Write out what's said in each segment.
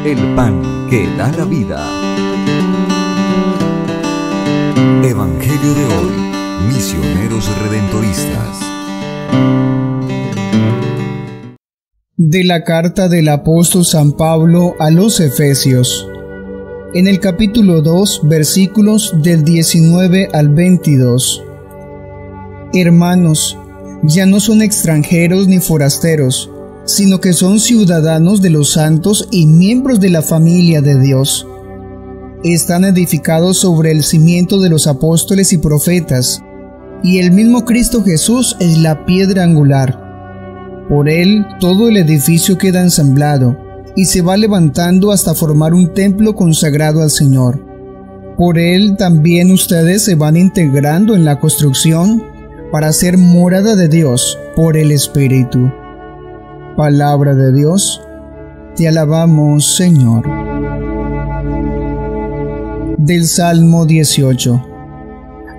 el pan que da la vida. Evangelio de hoy, misioneros redentoristas. De la carta del apóstol San Pablo a los Efesios, en el capítulo 2, versículos del 19 al 22. Hermanos, ya no son extranjeros ni forasteros, sino que son ciudadanos de los santos y miembros de la familia de Dios. Están edificados sobre el cimiento de los apóstoles y profetas, y el mismo Cristo Jesús es la piedra angular. Por él todo el edificio queda ensamblado, y se va levantando hasta formar un templo consagrado al Señor. Por él también ustedes se van integrando en la construcción para ser morada de Dios por el Espíritu. Palabra de Dios, te alabamos, Señor. Del Salmo 18.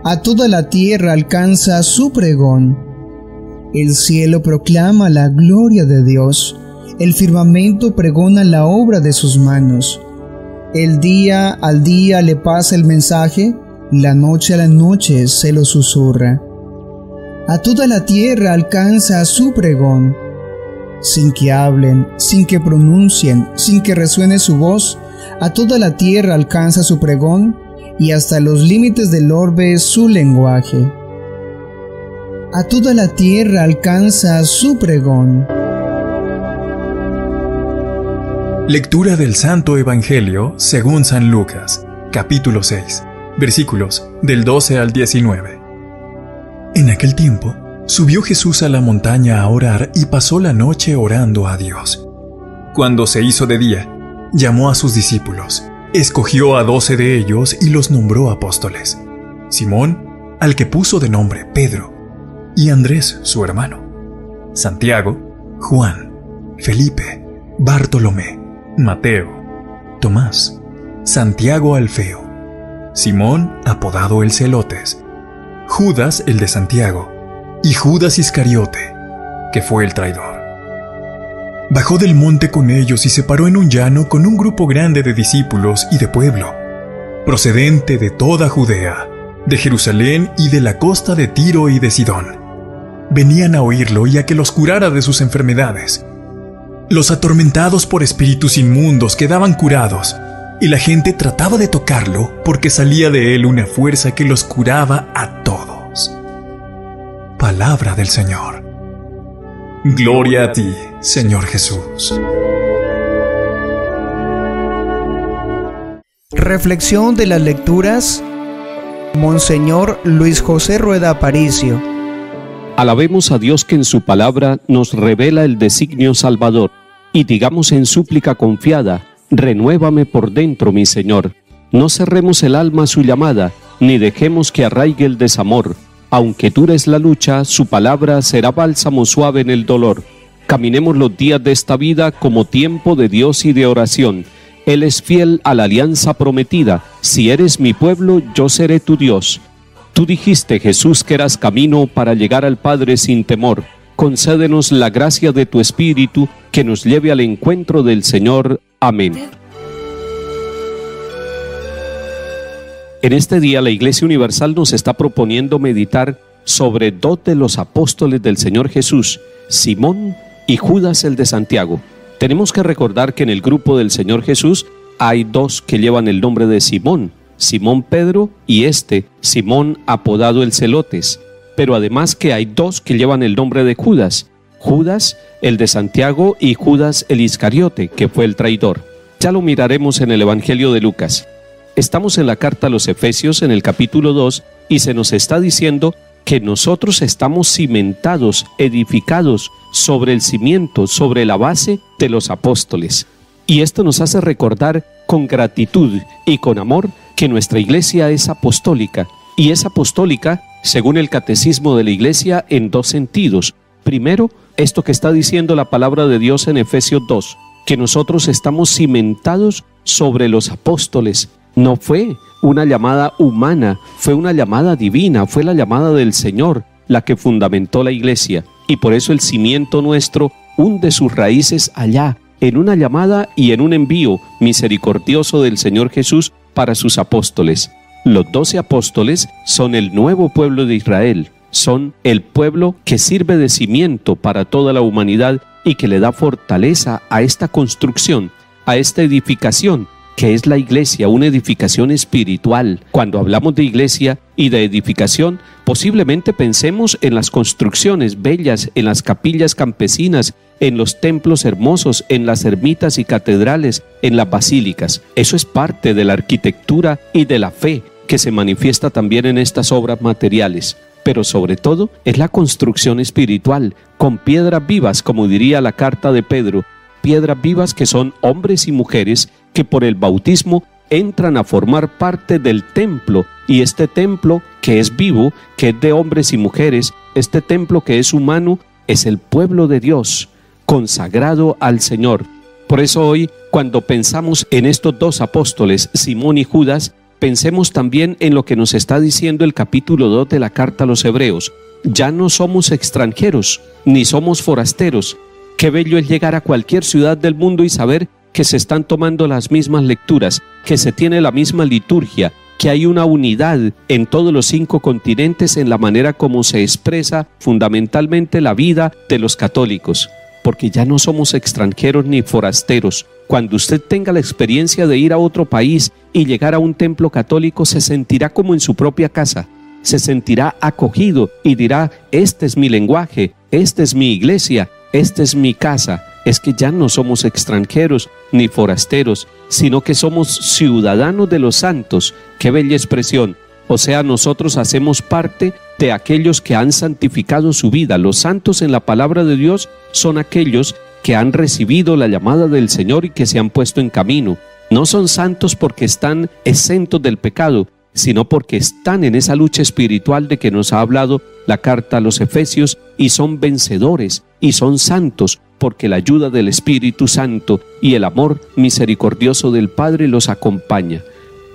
A toda la tierra alcanza su pregón. El cielo proclama la gloria de Dios. El firmamento pregona la obra de sus manos. El día al día le pasa el mensaje, la noche a la noche se lo susurra. A toda la tierra alcanza su pregón. Sin que hablen, sin que pronuncien, sin que resuene su voz, a toda la tierra alcanza su pregón, y hasta los límites del orbe su lenguaje. A toda la tierra alcanza su pregón. Lectura del Santo Evangelio según San Lucas, capítulo 6, versículos del 12 al 19. En aquel tiempo, subió Jesús a la montaña a orar y pasó la noche orando a Dios. Cuando se hizo de día, llamó a sus discípulos, escogió a 12 de ellos y los nombró apóstoles: Simón, al que puso de nombre Pedro, y Andrés, su hermano, Santiago, Juan, Felipe, Bartolomé, Mateo, Tomás, Santiago Alfeo, Simón, apodado el Celotes, Judas el de Santiago, y Judas Iscariote, que fue el traidor. Bajó del monte con ellos y se paró en un llano con un grupo grande de discípulos y de pueblo, procedente de toda Judea, de Jerusalén y de la costa de Tiro y de Sidón. Venían a oírlo y a que los curara de sus enfermedades. Los atormentados por espíritus inmundos quedaban curados, y la gente trataba de tocarlo porque salía de él una fuerza que los curaba a todos. Palabra del Señor. Gloria a ti, Señor Jesús. Reflexión de las lecturas. Monseñor Luis José Rueda Aparicio. Alabemos a Dios que en su palabra nos revela el designio salvador, y digamos en súplica confiada: renuévame por dentro, mi Señor. No cerremos el alma a su llamada, ni dejemos que arraigue el desamor. Aunque dura es la lucha, su palabra será bálsamo suave en el dolor. Caminemos los días de esta vida como tiempo de Dios y de oración. Él es fiel a la alianza prometida: si eres mi pueblo, yo seré tu Dios. Tú dijiste, Jesús, que eras camino para llegar al Padre sin temor. Concédenos la gracia de tu Espíritu, que nos lleve al encuentro del Señor. Amén. En este día la Iglesia Universal nos está proponiendo meditar sobre 2 de los apóstoles del Señor Jesús, Simón y Judas el de Santiago. Tenemos que recordar que en el grupo del Señor Jesús hay 2 que llevan el nombre de Simón: Simón Pedro y Simón apodado el Celotes. Pero además que hay 2 que llevan el nombre de Judas: Judas el de Santiago y Judas el Iscariote, que fue el traidor. Ya lo miraremos en el Evangelio de Lucas. Estamos en la carta a los Efesios en el capítulo 2 y se nos está diciendo que nosotros estamos cimentados, edificados sobre el cimiento, sobre la base de los apóstoles. Y esto nos hace recordar con gratitud y con amor que nuestra iglesia es apostólica, y es apostólica, según el catecismo de la iglesia, en 2 sentidos. Primero, esto que está diciendo la palabra de Dios en Efesios 2, que nosotros estamos cimentados sobre los apóstoles. No fue una llamada humana, fue una llamada divina, fue la llamada del Señor la que fundamentó la iglesia, y por eso el cimiento nuestro hunde sus raíces allá, en una llamada y en un envío misericordioso del Señor Jesús para sus apóstoles. Los 12 apóstoles son el nuevo pueblo de Israel, son el pueblo que sirve de cimiento para toda la humanidad y que le da fortaleza a esta construcción, a esta edificación, que es la iglesia, una edificación espiritual. Cuando hablamos de iglesia y de edificación, posiblemente pensemos en las construcciones bellas, en las capillas campesinas, en los templos hermosos, en las ermitas y catedrales, en las basílicas. Eso es parte de la arquitectura y de la fe que se manifiesta también en estas obras materiales. Pero sobre todo es la construcción espiritual, con piedras vivas, como diría la carta de Pedro, piedras vivas que son hombres y mujeres que por el bautismo entran a formar parte del templo, y este templo que es vivo, que es de hombres y mujeres, este templo que es humano, es el pueblo de Dios, consagrado al Señor. Por eso hoy, cuando pensamos en estos dos apóstoles, Simón y Judas, pensemos también en lo que nos está diciendo el capítulo 2 de la carta a los Hebreos. Ya no somos extranjeros, ni somos forasteros. Qué bello es llegar a cualquier ciudad del mundo y saber que se están tomando las mismas lecturas, que se tiene la misma liturgia, que hay una unidad en todos los 5 continentes en la manera como se expresa fundamentalmente la vida de los católicos, porque ya no somos extranjeros ni forasteros. Cuando usted tenga la experiencia de ir a otro país y llegar a un templo católico, se sentirá como en su propia casa, se sentirá acogido y dirá: este es mi lenguaje, esta es mi iglesia, esta es mi casa. Es que ya no somos extranjeros ni forasteros, sino que somos ciudadanos de los santos. ¡Qué bella expresión! O sea, nosotros hacemos parte de aquellos que han santificado su vida. Los santos en la palabra de Dios son aquellos que han recibido la llamada del Señor y que se han puesto en camino. No son santos porque están exentos del pecado, sino porque están en esa lucha espiritual de que nos ha hablado la carta a los Efesios, y son vencedores y son santos porque la ayuda del Espíritu Santo y el amor misericordioso del Padre los acompaña.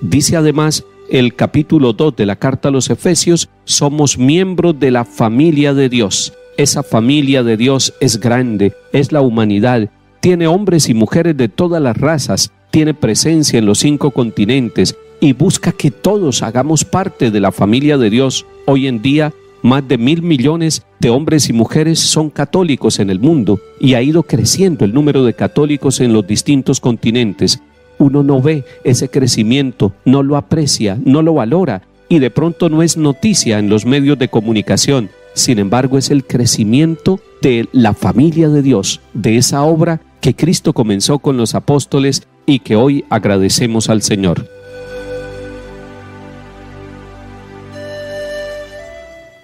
Dice además el capítulo 2 de la carta a los Efesios: somos miembros de la familia de Dios. Esa familia de Dios es grande, es la humanidad, tiene hombres y mujeres de todas las razas, tiene presencia en los 5 continentes y busca que todos hagamos parte de la familia de Dios. Hoy en día, más de 1.000 millones de hombres y mujeres son católicos en el mundo, y ha ido creciendo el número de católicos en los distintos continentes. Uno no ve ese crecimiento, no lo aprecia, no lo valora, y de pronto no es noticia en los medios de comunicación. Sin embargo, es el crecimiento de la familia de Dios, de esa obra que Cristo comenzó con los apóstoles y que hoy agradecemos al Señor.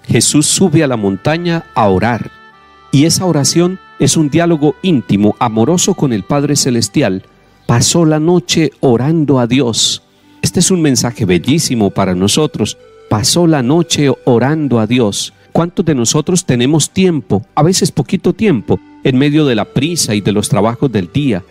Jesús sube a la montaña a orar, y esa oración es un diálogo íntimo, amoroso con el Padre Celestial. Pasó la noche orando a Dios. Este es un mensaje bellísimo para nosotros. Pasó la noche orando a Dios. ¿Cuántos de nosotros tenemos tiempo, a veces poquito tiempo, en medio de la prisa y de los trabajos del día?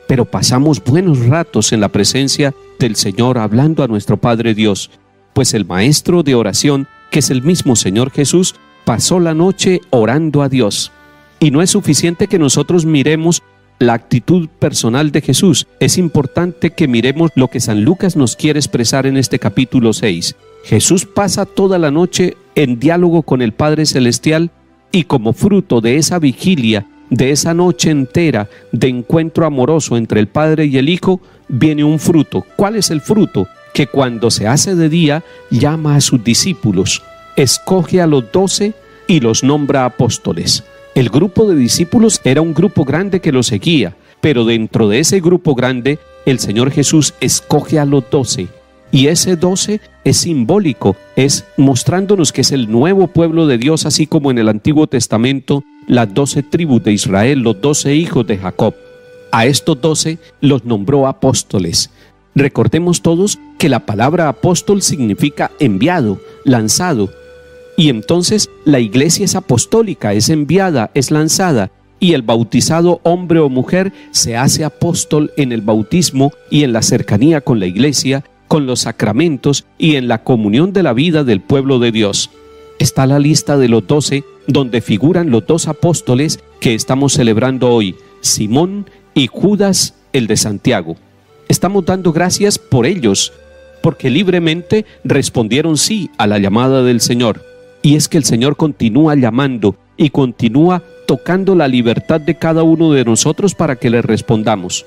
Pero pasamos buenos ratos en la presencia del Señor hablando a nuestro Padre Dios. Pues el maestro de oración, que es el mismo Señor Jesús, pasó la noche orando a Dios. Y no es suficiente que nosotros miremos la actitud personal de Jesús. Es importante que miremos lo que San Lucas nos quiere expresar en este capítulo 6. Jesús pasa toda la noche en diálogo con el Padre Celestial, y como fruto de esa vigilia, de esa noche entera de encuentro amoroso entre el Padre y el Hijo, viene un fruto. ¿Cuál es el fruto? Que cuando se hace de día, llama a sus discípulos, escoge a los 12 y los nombra apóstoles. El grupo de discípulos era un grupo grande que lo seguía, pero dentro de ese grupo grande, el Señor Jesús escoge a los 12. Y ese 12 es simbólico, es mostrándonos que es el nuevo pueblo de Dios, así como en el Antiguo Testamento, las 12 tribus de Israel, los 12 hijos de Jacob. A estos 12 los nombró apóstoles. Recordemos todos que la palabra apóstol significa enviado, lanzado. Y entonces la iglesia es apostólica, es enviada, es lanzada. Y el bautizado hombre o mujer se hace apóstol en el bautismo y en la cercanía con la iglesia, con los sacramentos y en la comunión de la vida del pueblo de Dios. Está la lista de los 12, donde figuran los 2 apóstoles que estamos celebrando hoy, Simón y Judas el de Santiago. Estamos dando gracias por ellos, porque libremente respondieron sí a la llamada del Señor. Y es que el Señor continúa llamando y continúa tocando la libertad de cada uno de nosotros para que le respondamos.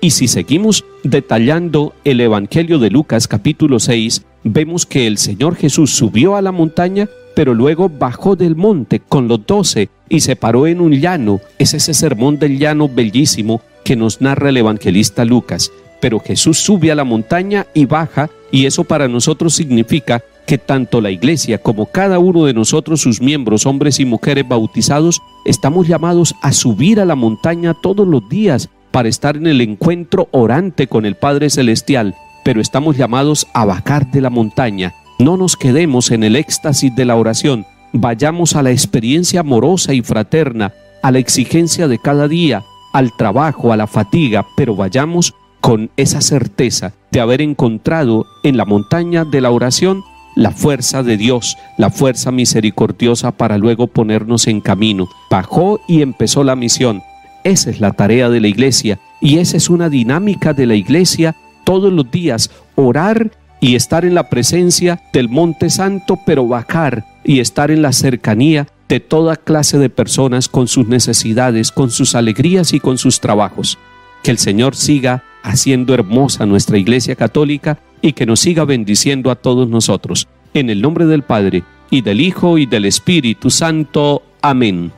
Y si seguimos detallando el Evangelio de Lucas capítulo 6, vemos que el Señor Jesús subió a la montaña, pero luego bajó del monte con los 12 y se paró en un llano. Es ese sermón del llano bellísimo que nos narra el evangelista Lucas. Pero Jesús sube a la montaña y baja, y eso para nosotros significa que tanto la iglesia como cada uno de nosotros, sus miembros, hombres y mujeres bautizados, estamos llamados a subir a la montaña todos los días para estar en el encuentro orante con el Padre Celestial, pero estamos llamados a bajar de la montaña. No nos quedemos en el éxtasis de la oración, vayamos a la experiencia amorosa y fraterna, a la exigencia de cada día, al trabajo, a la fatiga, pero vayamos con esa certeza de haber encontrado en la montaña de la oración la fuerza de Dios, la fuerza misericordiosa para luego ponernos en camino. Bajó y empezó la misión. Esa es la tarea de la iglesia y esa es una dinámica de la iglesia todos los días, orar y estar en la presencia del Monte Santo, pero bajar y estar en la cercanía de toda clase de personas con sus necesidades, con sus alegrías y con sus trabajos. Que el Señor siga haciendo hermosa nuestra Iglesia Católica y que nos siga bendiciendo a todos nosotros. En el nombre del Padre, y del Hijo, y del Espíritu Santo. Amén.